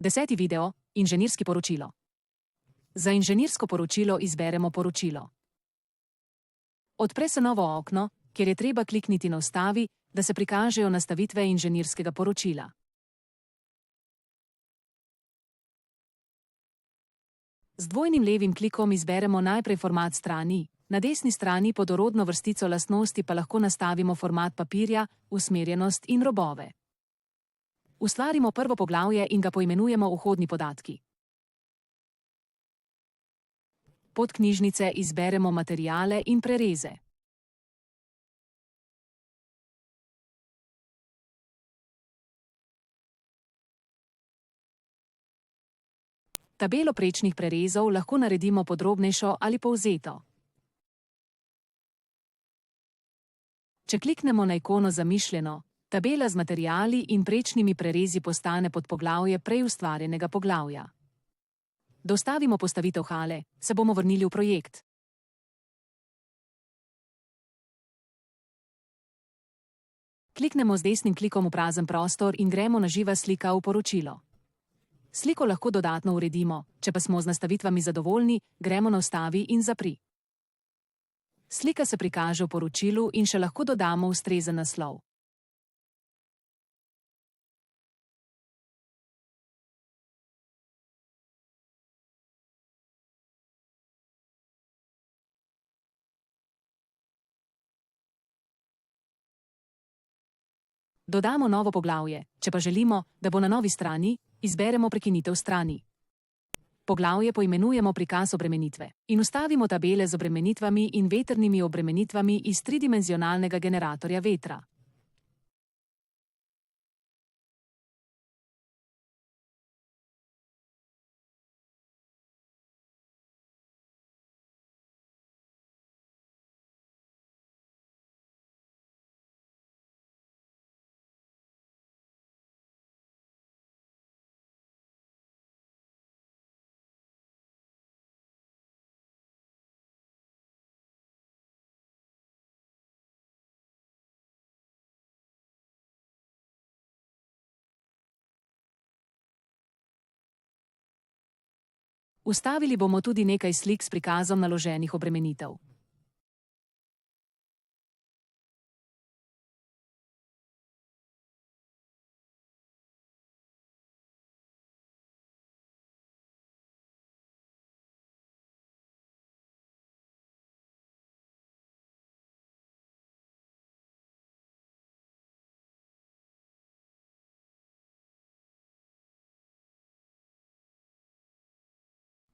10. video: Inženirski poročilo. Za inženirsko poročilo izberemo poročilo. Odpre se novo okno, kjer je treba klikniti na Vstavi, da se prikažejo nastavitve inženirskega poročila. Z dvojnim levim klikom izberemo najprej format strani, na desni strani pod orodno vrstico lastnosti pa lahko nastavimo format papirja, usmerjenost in robove. Ustvarimo prvo poglavje in ga poimenujemo Vhodni podatki. Pod knjižnice izberemo materiale in prereze. Tabelo prečnih prerezov lahko naredimo podrobnejšo ali povzeto. Če kliknemo na ikono Zamišljeno, tabela z materiali in prečnimi prerezi postane podpoglavje prej ustvarjenega poglavja. Da ustavimo postavitev hale, se bomo vrnili v projekt. Kliknemo z desnim klikom v prazen prostor in gremo na živa slika v poročilo. Sliko lahko dodatno uredimo, če pa smo z nastavitvami zadovoljni, gremo na Vstavi in Zapri. Slika se prikaže v poročilu in še lahko dodamo ustrezen naslov. Dodamo novo poglavje, če pa želimo, da bo na novi strani, izberemo prekinitev strani. Poglavje poimenujemo Prikaz obremenitve in vstavimo tabele z obremenitvami in vetrnimi obremenitvami iz tridimenzionalnega generatorja vetra. Vstavili bomo tudi nekaj slik s prikazom naloženih obremenitev.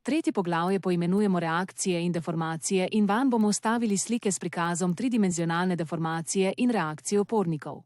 Tretje poglavje poimenujemo Reakcije in deformacije in vanj bomo vstavili slike s prikazom tridimenzionalne deformacije in reakcije opornikov.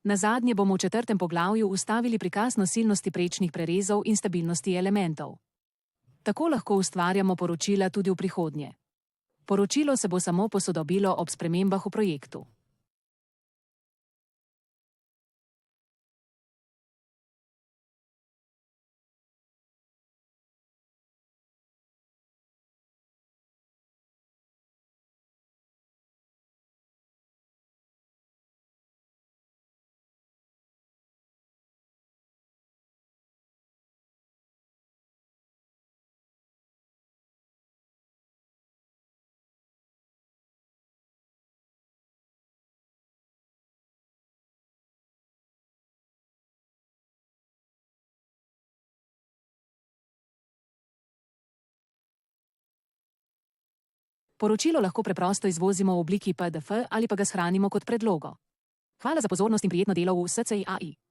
Nazadnje bomo v četrtem poglavju vstavili prikaz nosilnosti prečnih prerezov in stabilnosti elementov. Tako lahko ustvarjamo poročila tudi v prihodnje. Poročilo se bo samo posodobilo ob spremembah v projektu. Poročilo lahko preprosto izvozimo v obliki PDF ali pa ga shranimo kot predlogo. Hvala za pozornost in prijetno delo v SCI AI.